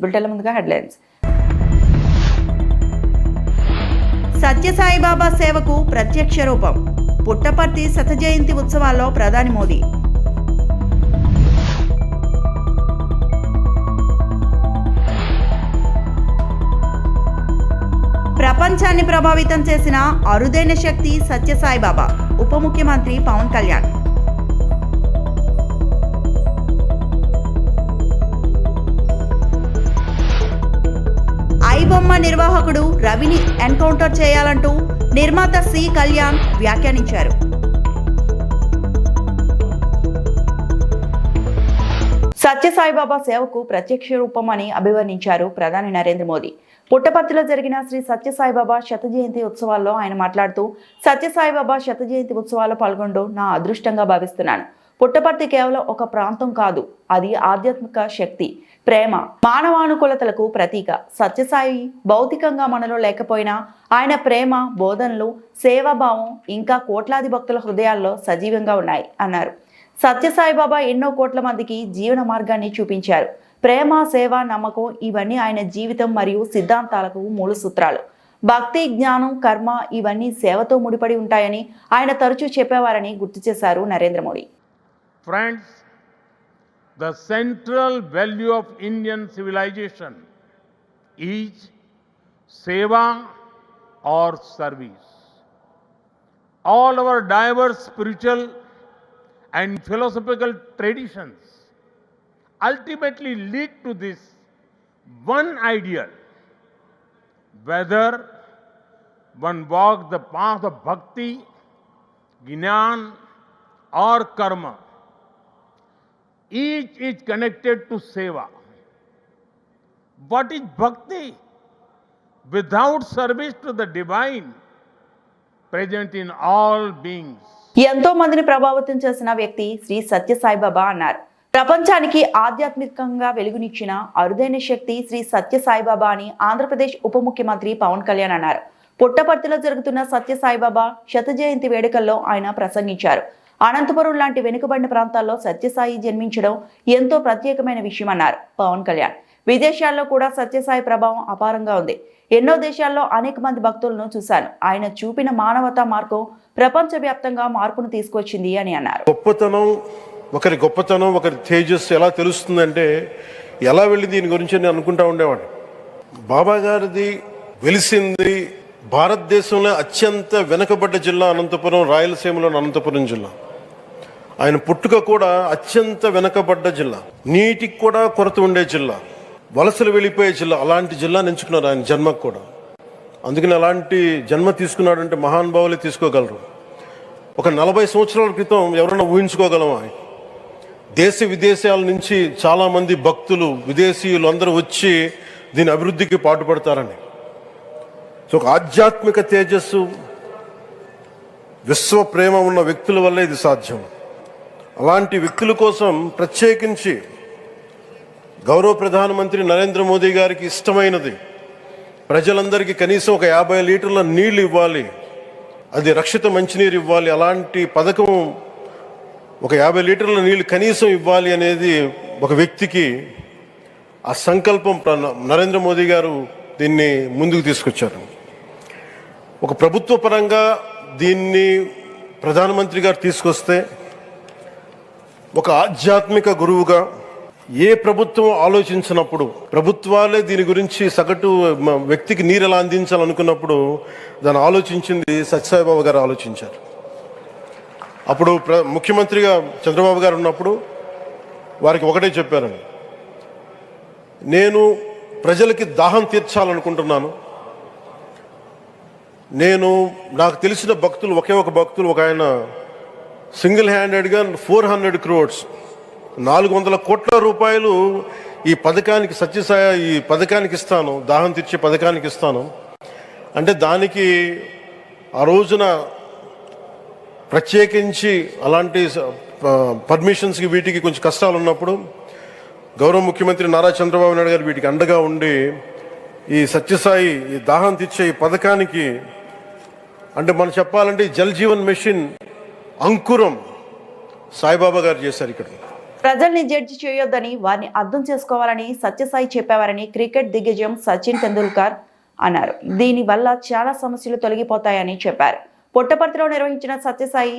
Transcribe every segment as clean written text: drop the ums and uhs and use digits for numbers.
బులెటిన్ల ముందుగా హెడ్లైన్స్. సత్యసాయిబాబా సేవకు ప్రత్యక్ష రూపం. పుట్టపర్తి శత జయంతి ఉత్సవాల్లో ప్రధాని మోదీ. ప్రపంచాన్ని ప్రభావితం చేసిన అరుదైన శక్తి సత్యసాయిబాబా. ఉప ముఖ్యమంత్రి పవన్ కళ్యాణ్. ఐబొమ్మ నిర్వాహకుడు రవిని ఎన్కౌంటర్ చేయాలంటూ నిర్మాత సి కళ్యాణ్ వ్యాఖ్యానించారు. సత్యసాయిబాబా సేవకు ప్రత్యక్ష రూపం అని అభివర్ణించారు ప్రధాని నరేంద్ర మోదీ. పుట్టపర్తిలో జరిగిన శ్రీ సత్యసాయిబాబా శత జయంతి ఉత్సవాల్లో ఆయన మాట్లాడుతూ, సత్యసాయిబాబా శత జయంతి ఉత్సవాల్లో పాల్గొనడం నా అదృష్టంగా భావిస్తున్నాను. పుట్టపర్తి కేవలం ఒక ప్రాంతం కాదు, అది ఆధ్యాత్మిక శక్తి, ప్రేమ, మానవానుకూలతలకు ప్రతీక. సత్యసాయి భౌతికంగా మనలో లేకపోయినా ఆయన ప్రేమ, బోధనలు, సేవాభావం ఇంకా కోట్లాది భక్తుల హృదయాల్లో సజీవంగా ఉన్నాయి అన్నారు. సత్యసాయిబాబా ఎన్నో కోట్ల మందికి జీవన మార్గాన్ని చూపించారు. ప్రేమ, సేవ, నమ్మకం ఇవన్నీ ఆయన జీవితం మరియు సిద్ధాంతాలకు మూల సూత్రాలు. భక్తి, జ్ఞానం, కర్మ ఇవన్నీ సేవతో ముడిపడి ఉంటాయని ఆయన తరచూ చెప్పేవారని గుర్తు చేశారు Narendra Modi. Friends, the central value of Indian civilization is seva or service. All our diverse spiritual and philosophical traditions ultimately lead to this one ideal. Whether one walks the path of bhakti, jnana or karma, each is connected to seva. What is bhakti? Without service to the divine present in all beings. ఎంతో మందిని ప్రభావితం చేసిన వ్యక్తి శ్రీ సత్యసాయిబాబా అన్నారు. ప్రపంచానికి ఆధ్యాత్మికంగా వెలుగునిచ్చిన అరుదైన శక్తి శ్రీ సత్యసాయిబాబా అని ఆంధ్రప్రదేశ్ ఉప ముఖ్యమంత్రి పవన్ కళ్యాణ్ అన్నారు. పుట్టపర్తిలో జరుగుతున్న సత్యసాయిబాబా శత జయంతి వేడుకల్లో ఆయన ప్రసంగించారు. అనంతపురం లాంటి వెనుకబడిన ప్రాంతాల్లో సత్యసాయి జన్మించడం ఎంతో ప్రత్యేకమైన విషయం అన్నారు పవన్ కళ్యాణ్. విదేశాల్లో కూడా సత్యసాయి ప్రభావం అపారంగా ఉంది. ఎన్నో దేశాల్లో అనేక మంది భక్తులను చూశాను. ఆయన చూపిన మానవతా మార్గం ప్రపంచవ్యాప్తంగా మార్పును తీసుకొచ్చింది అని అన్నారు. గొప్పతనం ఒకరి తేజస్సు ఎలా తెలుస్తుందంటే ఎలా వెళ్ళి దీని గురించి నేను అనుకుంటా ఉండేవాడు. బాబా గారిది వెలిసింది భారతదేశంలో అత్యంత వెనుకబడ్డ జిల్లా అనంతపురం, రాయలసీమలోని అనంతపురం జిల్లా. ఆయన పుట్టుక కూడా అత్యంత వెనుకబడ్డ జిల్లా, నీటికి కూడా కొరత ఉండే జిల్లా, వలసలు వెళ్ళిపోయే జిల్లా. అలాంటి జిల్లాని ఎంచుకున్నారు ఆయన జన్మకు కూడా. అందుకని అలాంటి జన్మ తీసుకున్నాడంటే మహానుభావులే తీసుకోగలరు. ఒక 40 సంవత్సరాల క్రితం ఎవరైనా ఊహించుకోగలమా? దేశ విదేశాల నుంచి చాలామంది భక్తులు, విదేశీయులు అందరూ వచ్చి దీని అభివృద్ధికి పాటుపడతారని. సో ఒక ఆధ్యాత్మిక తేజస్సు, విశ్వ ప్రేమ ఉన్న వ్యక్తుల వల్లే ఇది సాధ్యం. అలాంటి వ్యక్తుల కోసం ప్రత్యేకించి గౌరవ ప్రధానమంత్రి నరేంద్ర మోదీ గారికి ఇష్టమైనది ప్రజలందరికీ కనీసం ఒక 50 లీటర్ల నీళ్లు ఇవ్వాలి, అది రక్షిత మంచినీరు ఇవ్వాలి. అలాంటి పథకం, ఒక 50 లీటర్ల నీళ్లు కనీసం ఇవ్వాలి అనేది ఒక వ్యక్తికి ఆ సంకల్పం నరేంద్ర మోదీ గారు దీన్ని ముందుకు తీసుకొచ్చారు. ఒక ప్రభుత్వ పరంగా దీన్ని ప్రధానమంత్రి గారు తీసుకొస్తే, ఒక ఆధ్యాత్మిక గురువుగా ఏ ప్రభుత్వం ఆలోచించినప్పుడు, ప్రభుత్వాలే దీని గురించి సగటు వ్యక్తికి నీరు ఎలా అందించాలనుకున్నప్పుడు దాన్ని ఆలోచించింది సత్యసాయిబాబా గారు ఆలోచించారు. అప్పుడు ముఖ్యమంత్రిగా చంద్రబాబు గారు ఉన్నప్పుడు వారికి ఒకటే చెప్పారండి, నేను ప్రజలకి దాహం తీర్చాలనుకుంటున్నాను. నాకు తెలిసిన భక్తులు, ఒక భక్తులు, ఒక ఆయన సింగిల్ హ్యాండెడ్గా 400 crores 400 కోట్ల రూపాయలు ఈ పథకానికి, సత్యసాయి ఈ పథకానికి ఇస్తాను, దాహం తీర్చే పథకానికి ఇస్తాను అంటే, దానికి ఆ రోజున ప్రత్యేకించి అలాంటి పర్మిషన్స్కి వీటికి కొంచెం కష్టాలు ఉన్నప్పుడు గౌరవ ముఖ్యమంత్రి నారా చంద్రబాబు నాయుడు గారు వీటికి అండగా ఉండి ఈ సత్యసాయి ఈ దాహం తీర్చే ఈ పథకానికి, అంటే మనం చెప్పాలంటే జల్ జీవన్ మిషన్ అంకురం సాయిబాబా గారు చేశారు. ఇక్కడ ప్రజల్ని జడ్జి చేయొద్దని, వారిని అర్థం చేసుకోవాలని సత్యసాయి చెప్పేవారని క్రికెట్ దిగ్గజం సచిన్ తెందూల్కర్ అన్నారు. దీనివల్ల చాలా సమస్యలు తొలగిపోతాయని చెప్పారు. పుట్టపర్తిలో నిర్వహించిన సత్యసాయి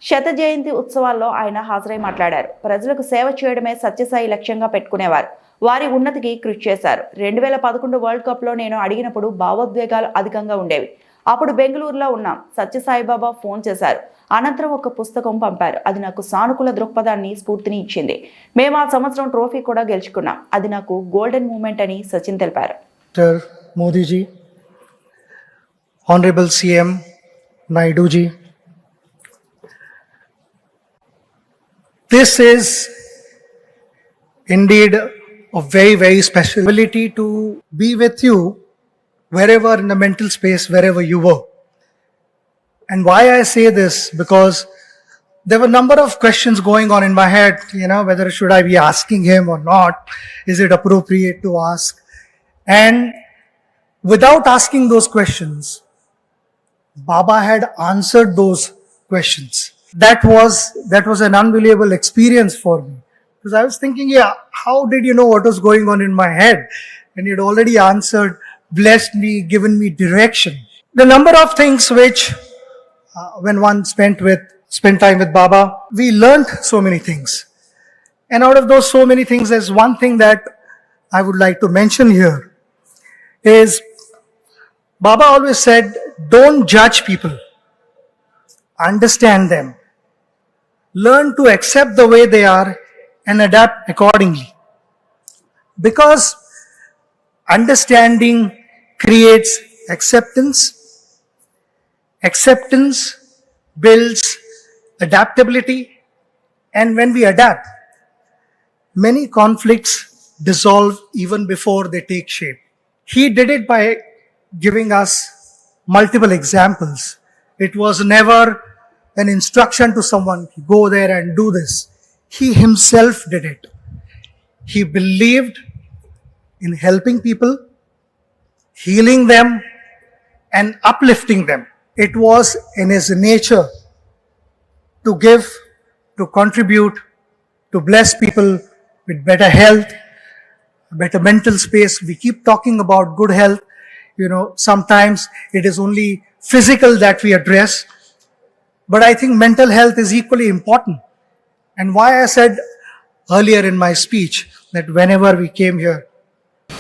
శత జయంతి ఉత్సవాల్లో ఆయన హాజరై మాట్లాడారు. ప్రజలకు సేవ చేయడమే సత్యసాయి లక్ష్యంగా పెట్టుకునేవారు. వారి ఉన్నతికి కృషి చేశారు. 2011 వరల్డ్ కప్ లో నేను అడిగినప్పుడు భావోద్వేగాలు అధికంగా ఉండేవి. అప్పుడు బెంగళూరులో ఉన్నాం. సత్యసాయిబాబా ఫోన్ చేశారు. అనంతరం ఒక పుస్తకం పంపారు. అది నాకు సానుకూల దృక్పథాన్ని, స్ఫూర్తిని ఇచ్చింది. మేము ఆ సంవత్సరం ట్రోఫీ కూడా గెలుచుకున్నాం. అది నాకు గోల్డెన్ మూమెంట్ అని సచిన్ తెలిపారు. Modi ji, Honorable CM Naidu ji, this is indeed a very, very special ability to be with you wherever in the mental space, wherever you were. And why I say this, because there were a number of questions going on in my head, whether should I be asking him or not? Is it appropriate to ask? And without asking those questions, Baba had answered those questions. That was an unbelievable experience for me. Because I was thinking, how did you know what was going on in my head? And he'd already answered, blessed me, given me direction. The number of things which, when one spent time with Baba, we learned so many things. And out of those so many things, there's one thing that I would like to mention here is Baba always said, don't judge people. Understand them. Learn to accept the way they are and adapt accordingly. Because understanding creates acceptance. Acceptance builds adaptability. And when we adapt, many conflicts dissolve even before they take shape. He did it by giving us multiple examples. It was never an instruction to someone, go there and do this. He himself did it. He believed in helping people, healing them, and uplifting them. It was in his nature to give, to contribute, to bless people with better health, better mental space. We keep talking about good health. Sometimes it is only physical that we address, but I think mental health is equally important. And why I said earlier in my speech that whenever we came here,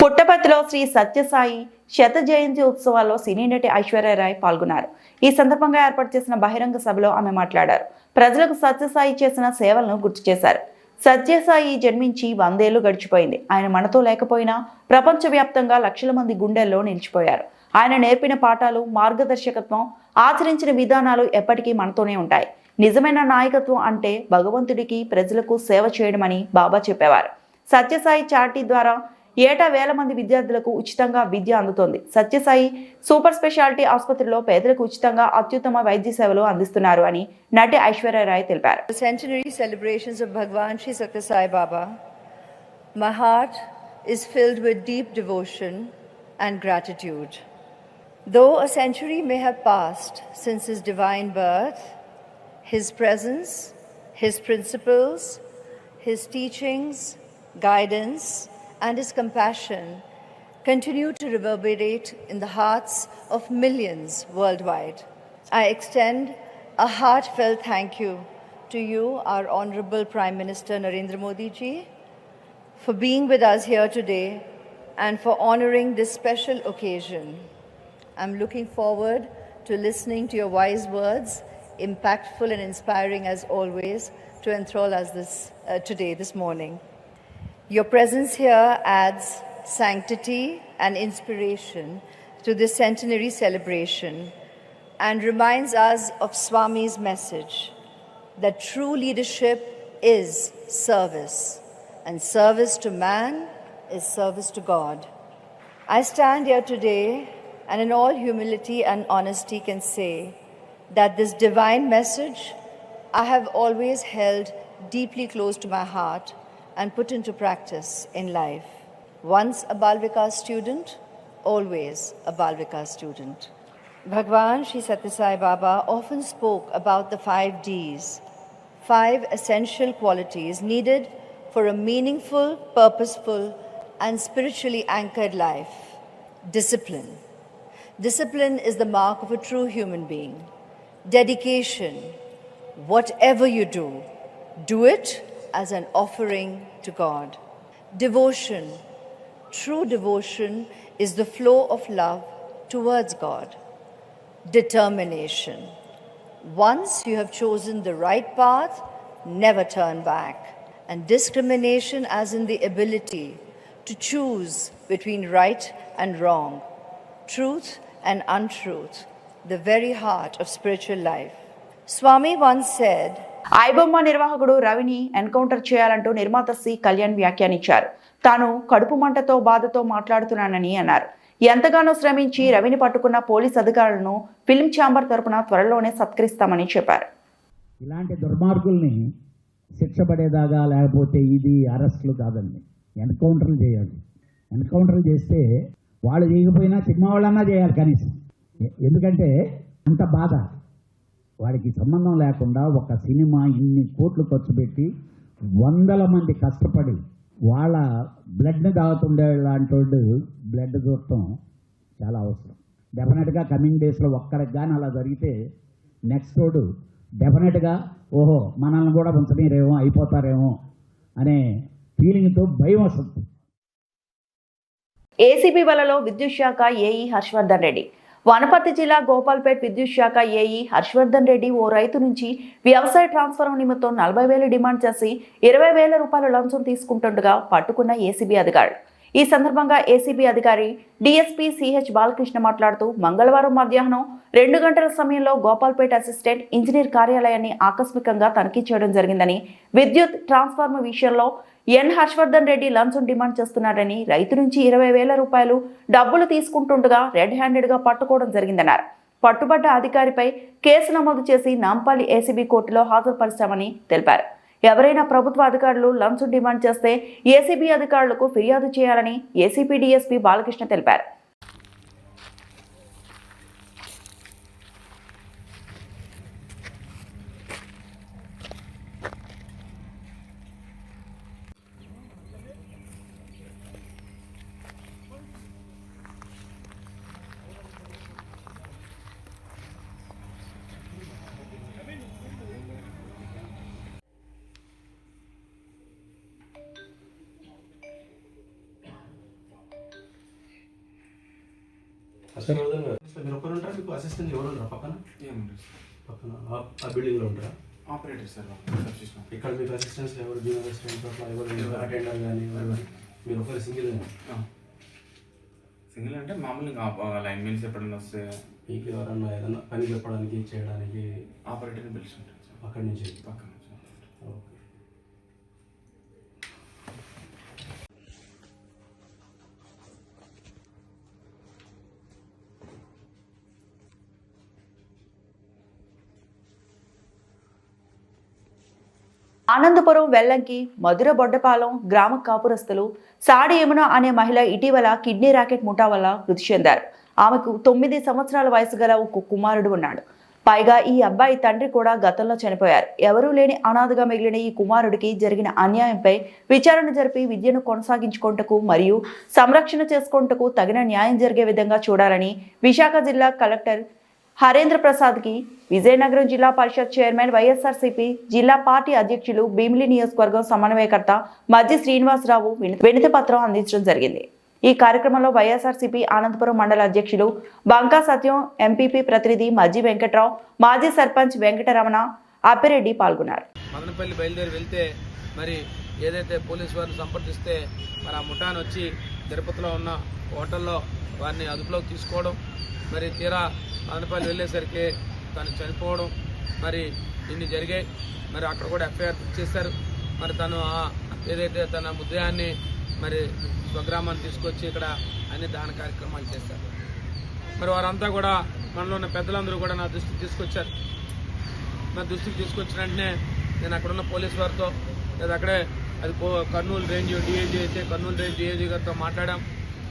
పుట్టపర్తిలో శ్రీ సత్యసాయి శత జయంతి ఉత్సవాల్లో సినీ నటి ఐశ్వర్యరాయ్ పాల్గొన్నారు. ఈ సందర్భంగా ఏర్పాటు చేసిన బహిరంగ సభలో ఆమె మాట్లాడారు. ప్రజలకు సత్యసాయి చేసిన సేవలను గుర్తు చేశారు. సత్యసాయి జన్మించి 100 ఏళ్లు గడిచిపోయింది. ఆయన మనతో లేకపోయినా ప్రపంచవ్యాప్తంగా లక్షల మంది గుండెల్లో నిలిచిపోయారు. ఆయన నేర్పిన పాఠాలు, మార్గదర్శకత్వం, ఆచరించిన విధానాలు ఎప్పటికీ మనతోనే ఉంటాయి. నిజమైన నాయకత్వం అంటే భగవంతుడికి, ప్రజలకు సేవ చేయడమని బాబా చెప్పేవారు. సత్యసాయి చారిటీ ద్వారా ఏటా 1000 మంది విద్యార్థులకు ఉచితంగా విద్య అందుతోంది. సత్యసాయి సూపర్ స్పెషాలిటీ ఆసుపత్రిలో పేదలకు ఉచితంగా అత్యుత్తమ వైద్య సేవలు అందిస్తున్నారు అని నటి ఐశ్వర్యరాయ్ తెలిపారు. The centenary celebrations of Bhagwan Sri Sathya Sai Baba, my heart is filled with deep devotion and gratitude. Though a century may have passed since his divine birth, his presence, his principles, his teachings, guidance, and his compassion continue to reverberate in the hearts of millions worldwide. I extend a heartfelt thank you to you, our Honorable Prime Minister Narendra Modi ji, for being with us here today and for honoring this special occasion. I'm looking forward to listening to your wise words, impactful and inspiring as always, to enthrall us this morning. Your presence here adds sanctity and inspiration to this centenary celebration and reminds us of Swami's message that true leadership is service, and service to man is service to God. I stand here today and in all humility and honesty can say that this divine message I have always held deeply close to my heart and put into practice in life. Once a Balvikar student, always a Balvikar student. Bhagwan Sri Sathya Sai Baba often spoke about the 5 Ds, 5 essential qualities needed for a meaningful, purposeful, and spiritually anchored life. Discipline. Discipline is the mark of a true human being. Dedication. Whatever you do it as an offering to God. Devotion. True devotion is the flow of love towards God. Determination. Once you have chosen the right path, never turn back. And discrimination as in the ability to choose between right and wrong, truth and untruth, the very heart of spiritual life. Swami once said, iBomma నిర్వాహకుడు రవిని encounter చేయాలంటూ నిర్మాత C Kalyan వ్యాఖ్యానించారు. తాను కడుపు మంటతో బాధతో మాట్లాడుతున్నానని అన్నారు. ఎంతగానో శ్రమించి రవిని పట్టుకున్న పోలీస్ అధికారులను ఫిల్మ్ ఛాంబర్ తరపున త్వరలోనే సత్కరిస్తామని చెప్పారు. ఇలాంటి దుర్మార్గుల్ని శిక్ష పడేదాకా లేకపోతే ఇది అరెస్టులు కాదండి, ఎన్కౌంటర్లు చేయాలి. ఎన్కౌంటర్లు చేస్తే వాళ్ళు చేయకపోయినా సినిమా వాళ్ళన్నా చేయాలి కనీసం. ఎందుకంటే అంత బాధ, వాడికి సంబంధం లేకుండా ఒక సినిమా ఇన్ని కోట్లు ఖర్చు పెట్టి 100 మంది కష్టపడి వాళ్ళ బ్లడ్ని తాగుతుండే లాంటి బ్లడ్ చూడటం చాలా అవసరం. డెఫినెట్గా కమింగ్ డేస్లో ఒక్కడికి కానీ అలా జరిగితే నెక్స్ట్ రోడ్డు డెఫినెట్గా ఓహో మనల్ని కూడా ఉంచనీరేమో అయిపోతారేమో అనే ఫీలింగ్తో భయం వస్తుంది. ఏసీబీ వలలో విద్యుత్ శాఖ ఏఈ హర్షవర్ధన్ రెడ్డి. వనపర్తి జిల్లా గోపాల్పేట్ విద్యుత్ శాఖ ఏఈ హర్షవర్ధన్ రెడ్డి ఓ రైతు నుంచి వ్యవసాయ ట్రాన్స్ఫార్మర్ నిమిత్తం 40,000 డిమాండ్ చేసి 20,000 రూపాయల లంచం తీసుకుంటుండగా పట్టుకున్న ఏసీబీ అధికారులు. ఈ సందర్భంగా ఏసీబీ అధికారి డీఎస్పీ సిహెచ్ బాలకృష్ణ మాట్లాడుతూ మంగళవారం మధ్యాహ్నం 2 గంటల సమయంలో గోపాల్పేట్ అసిస్టెంట్ ఇంజనీర్ కార్యాలయాన్ని ఆకస్మికంగా తనిఖీ చేయడం జరిగిందని, విద్యుత్ ట్రాన్స్ఫార్మర్ విషయంలో ఎన్ హర్షవర్ధన్ రెడ్డి లంచం డిమాండ్ చేస్తున్నారని, రైతు నుంచి 20,000 రూపాయలు డబ్బులు తీసుకుంటుండగా రెడ్ హ్యాండెడ్గా పట్టుకోవడం జరిగిందన్నారు. పట్టుబడ్డ అధికారిపై కేసు నమోదు చేసి నాంపల్లి ఏసీబీ కోర్టులో హాజరుపరిచామని తెలిపారు. ఎవరైనా ప్రభుత్వ అధికారులు లంచం డిమాండ్ చేస్తే ఏసీబీ అధికారులకు ఫిర్యాదు చేయాలని ఏసీపీ డీఎస్పీ బాలకృష్ణ తెలిపారు. మీరు ఒకరు ఉంటారా, మీకు అసిస్టెంట్ ఎవరు ఉంటారా? పక్కన పక్కన ఆ బిల్డింగ్లో ఉంటారా? Operator sir. ఇక్కడ మీకు అసిస్టెంట్స్ ఎవరు, జూనియర్ అసిస్టెంట్స్ అట్లా ఎవరు, అటెండర్ కానీ మీరు ఒకరు సింగిల్ సింగిల్ అంటే మామూలుగా లైన్ మీన్స్ ఎప్పుడైనా వస్తే మీకు ఎవరన్నా ఏదైనా పని చెప్పడానికి చేయడానికి ఆపరేటర్ని పిలుచుంటారు సార్. అక్కడి నుంచి పక్కన ఓకే. ఆనందపురం వెల్లంకి మధుర బొడ్డపాలెం గ్రామ కాపురస్తులు సాడి యమున అనే మహిళ ఇటీవల కిడ్నీ ర్యాకెట్ ముఠా వల్ల మృతి చెందారు. ఆమెకు 9 సంవత్సరాల వయసు గల ఒక కుమారుడు ఉన్నాడు. పైగా ఈ అబ్బాయి తండ్రి కూడా గతంలో చనిపోయారు. ఎవరూ లేని అనాథగా మిగిలిన ఈ కుమారుడికి జరిగిన అన్యాయంపై విచారణ జరిపి విద్యను కొనసాగించుకుంటకు మరియు సంరక్షణ చేసుకుంటకు తగిన న్యాయం జరిగే విధంగా చూడాలని విశాఖ జిల్లా కలెక్టర్ హరేంద్ర ప్రసాద్కి విజయనగరం జిల్లా పరిషత్ చైర్మన్ వైఎస్ఆర్సీపీ జిల్లా పార్టీ అధ్యక్షులు భీమిలి నియోజకవర్గం సమన్వయకర్త మజ్జి శ్రీనివాసరావు వినతి పత్రం అందించడం జరిగింది. ఈ కార్యక్రమంలో వైఎస్ఆర్సీపీ ఆనందపురం మండల అధ్యక్షులు బంకా సత్యం, ఎంపీపీ ప్రతినిధి మజ్జి వెంకట్రావు, మాజీ సర్పంచ్ వెంకటరమణ, అప్పిరెడ్డి పాల్గొన్నారు. మదనపల్లి బయలుదేరి వెళ్తే మరి ఏదైతే పోలీసు వారిని సంప్రదిస్తే మరి ఆ ముఠాను వచ్చి తిరుపతిలో ఉన్న హోటల్లో వారిని అదుపులోకి తీసుకోవడం, మరి తీరా మదనపల్లి వెళ్ళేసరికి తను చనిపోవడం, మరి ఇన్ని జరిగాయి. మరి అక్కడ కూడా ఎఫ్ఐఆర్ బుక్ చేశారు. మరి తను ఏదైతే తన ముద్దాయాన్ని మరి స్వగ్రామాన్ని తీసుకొచ్చి ఇక్కడ అన్ని దాన కార్యక్రమాలు చేశారు. మరి వారంతా కూడా మనలో ఉన్న పెద్దలందరూ కూడా నా దృష్టికి తీసుకొచ్చారు. నా దృష్టికి తీసుకొచ్చిన వెంటనే నేను అక్కడున్న పోలీసు వారితో లేదా అక్కడే అది కర్నూలు రేంజ్ డిఐజీ అయితే కర్నూలు రేంజ్ డిఐజీ గారితో మాట్లాడాం.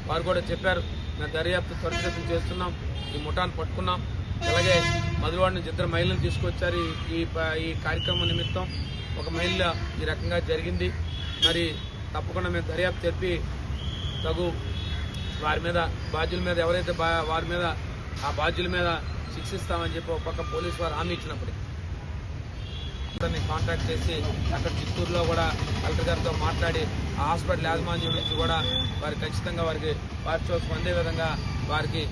వారు కూడా చెప్పారు, నా దర్యాప్తు త్వరితగతిన చేస్తున్నాం, ఈ ముఠాను పట్టుకున్నాం. అలాగే మధురవాడ నుంచి 2 మహిళలను తీసుకొచ్చారు. ఈ కార్యక్రమం నిమిత్తం ఒక మహిళ ఈ రకంగా జరిగింది. మరి తప్పకుండా మేము దర్యాప్తు జరిపి తగు వారి మీద బాధ్యుల మీద ఎవరైతే వారి మీద ఆ బాధ్యుల మీద శిక్షిస్తామని చెప్పి ఒక పక్క పోలీసు వారు హామీ ఇచ్చినప్పటికీ కాంటాక్ట్ చేసి అక్కడ చిత్తూరులో కూడా కలెక్టర్ గారితో మాట్లాడి ఆ హాస్పిటల్ యాజమాన్యం నుంచి కూడా వారికి ఖచ్చితంగా వారికి పారితోషికం అందే విధంగా వారి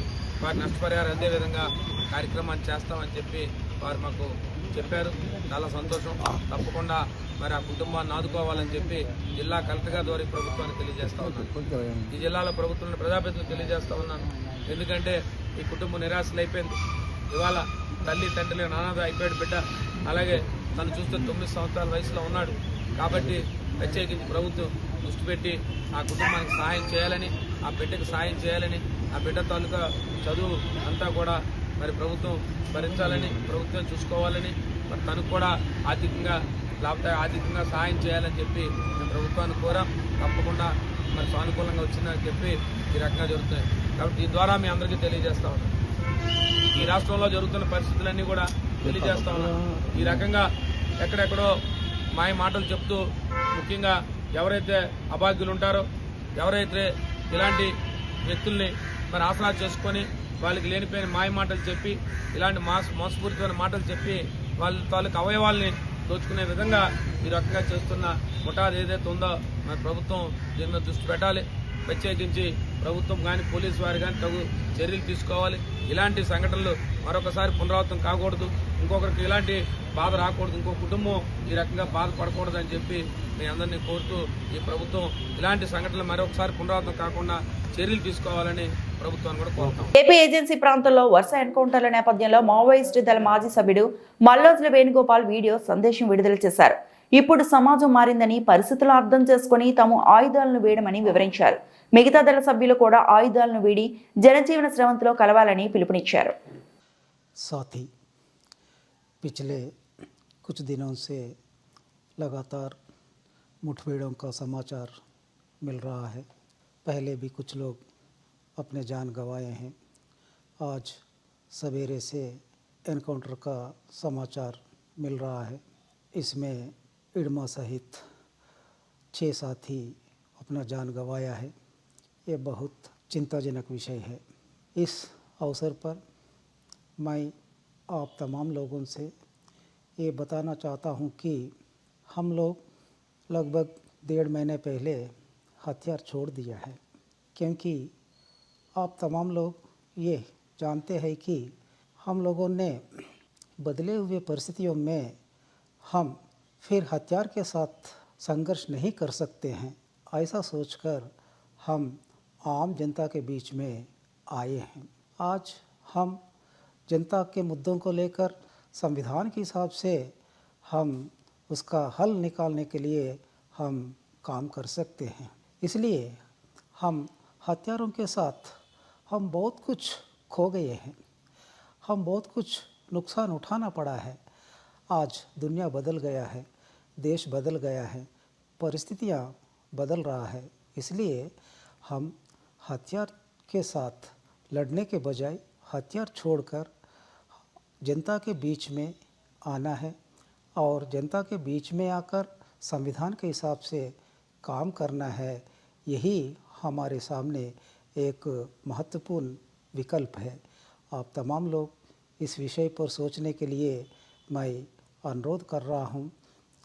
నష్టపరిహారం అందే విధంగా కార్యక్రమాన్ని చేస్తామని చెప్పి వారు మాకు చెప్పారు. చాలా సంతోషం. తప్పకుండా మరి ఆ కుటుంబాన్ని ఆదుకోవాలని చెప్పి జిల్లా కలెక్టర్ గారి ద్వారా ప్రభుత్వాన్ని తెలియజేస్తా ఉన్నాను. ఈ జిల్లాలో ప్రభుత్వాన్ని ప్రజాప్రతినిధులు తెలియజేస్తా ఉన్నాను. ఎందుకంటే ఈ కుటుంబం నిరాశలు అయిపోయింది. ఇవాళ తల్లి తండ్రి అనాథ అయిపోయాడు బిడ్డ. అలాగే తను చూస్తే 9 సంవత్సరాల వయసులో ఉన్నాడు. కాబట్టి ప్రత్యేకించి ప్రభుత్వం దృష్టి పెట్టి ఆ కుటుంబానికి సహాయం చేయాలని, ఆ బిడ్డకు సహాయం చేయాలని, ఆ బిడ్డ తాలూకా చదువు అంతా కూడా మరి ప్రభుత్వం భరించాలని, ప్రభుత్వం చూసుకోవాలని, మరి తనకు కూడా ఆర్థికంగా సహాయం చేయాలని చెప్పి మేము ప్రభుత్వాన్ని కోరాం. తప్పకుండా మరి సానుకూలంగా వచ్చిందని చెప్పి ఈ రకంగా జరుగుతున్నాయి. కాబట్టి దీని ద్వారా మీ అందరికీ తెలియజేస్తా ఉన్నాం. ఈ రాష్ట్రంలో జరుగుతున్న పరిస్థితులన్నీ కూడా తెలియజేస్తా ఉన్నాం. ఈ రకంగా ఎక్కడెక్కడో మాయ మాటలు చెప్తూ, ముఖ్యంగా ఎవరైతే అభాగ్యులు ఉంటారో, ఎవరైతే ఇలాంటి వ్యక్తుల్ని మరి ఆసరా చేసుకొని వాళ్ళకి లేనిపోయిన మాయ మాటలు చెప్పి, ఇలాంటి మోసపూరితమైన మాటలు చెప్పి వాళ్ళ తాలూకు అవయవాల్ని దోచుకునే విధంగా ఈ రకంగా చేస్తున్న ముఠాది ఏదైతే ఉందో మరి ప్రభుత్వం దీని మీద దృష్టి పెట్టాలి. ప్రత్యేకించి ప్రభుత్వం కానీ పోలీసు వారు కానీ తగు చర్యలు తీసుకోవాలి. ఇలాంటి సంఘటనలు మరొకసారి పునరావృతం కాకూడదు. ఇంకొకరికి ఇలాంటి బాధ రాకూడదు. ఇంకో కుటుంబం ఈ రకంగా బాధపడకూడదు అని చెప్పి మీ అందరినీ కోరుతూ ఈ ప్రభుత్వం ఇలాంటి సంఘటనలు మరొకసారి పునరావృతం కాకుండా చర్యలు తీసుకోవాలని ప్రభుత్వాన్ని కూడా కోరుతాం. ఏపీ ఏజెన్సీ ప్రాంతంలో వరుస ఎన్కౌంటర్ల నేపథ్యంలో మావోయిస్టు దళ మాజీ సభ్యుడు మల్లోజుల వేణుగోపాల్ వీడియో సందేశం విడుదల చేశారు. ఇప్పుడు సమాజం మారిందని, పరిస్థితులను అర్థం చేసుకుని తాము ఆయుధాలను వేయడమని వివరించారు. మిగతా దళ సభ్యులు కూడా ఆయుధాలను వీడి జనజీవన స్రవంతిలో కలవాలని పిలుపునిచ్చారు. साथ ही पिछले कुछ दिनों से लगातार मुठभेड़ों का समाचार मिल रहा है. पहले भी कुछ लोग अपने जान गंवाए हैं. आज सवेरे से एनकाउंटर का समाचार मिल रहा है. इसमें इडमा सहित 6 साथी अपना जान गंवाया है. ये बहुत चिंताजनक विषय है. इस अवसर पर मैं आप तमाम लोगों से ये बताना चाहता हूँ कि हम लोग लगभग 1.5 महीने पहले हथियार छोड़ दिया है, क्योंकि आप तमाम लोग ये जानते हैं कि हम लोगों ने बदले हुए परिस्थितियों में हम फिर हथियार के साथ संघर्ष नहीं कर सकते हैं. ऐसा सोचकर हम आम जनता के बीच में आए हैं. आज हम जनता के मुद्दों को लेकर संविधान के हिसाब से हम उसका हल निकालने के लिए हम काम कर सकते हैं. इसलिए हम हथियारों के साथ हम बहुत कुछ खो गए हैं. हम बहुत कुछ नुकसान उठाना पड़ा है. आज दुनिया बदल गया है, देश बदल गया है, परिस्थितियाँ बदल रहा है. इसलिए हम हथियार के साथ लड़ने के बजाय हथियार छोड़कर जनता के बीच में आना है और जनता के बीच में आकर संविधान के हिसाब से काम करना है. यही हमारे सामने एक महत्वपूर्ण विकल्प है. आप तमाम लोग इस विषय पर सोचने के लिए मैं अनुरोध कर रहा हूँ.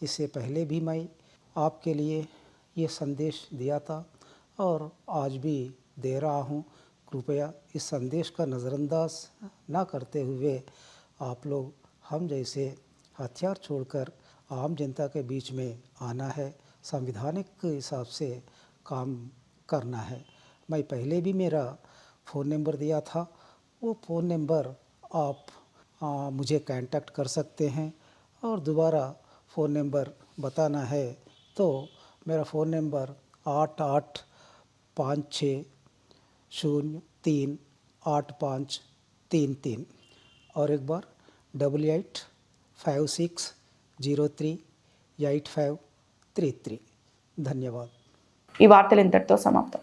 इससे पहले भी मैं आपके लिए ये संदेश दिया था और आज भी दे रहा हूँ. कृपया इस संदेश का नज़रअंदाज ना करते हुए आप लोग हम जैसे हथियार छोड़कर आम जनता के बीच में आना है. संविधानिक हिसाब से काम करना है. मैं पहले भी मेरा फ़ोन नंबर दिया था. वो फ़ोन नंबर आप मुझे कांटेक्ट कर सकते हैं. और दोबारा फ़ोन नंबर बताना है तो मेरा फ़ोन नंबर 8856038533 और एक बार 8856038533. धन्यवाद. ఈ వార్తలు ఇంతటితో సమాప్తం.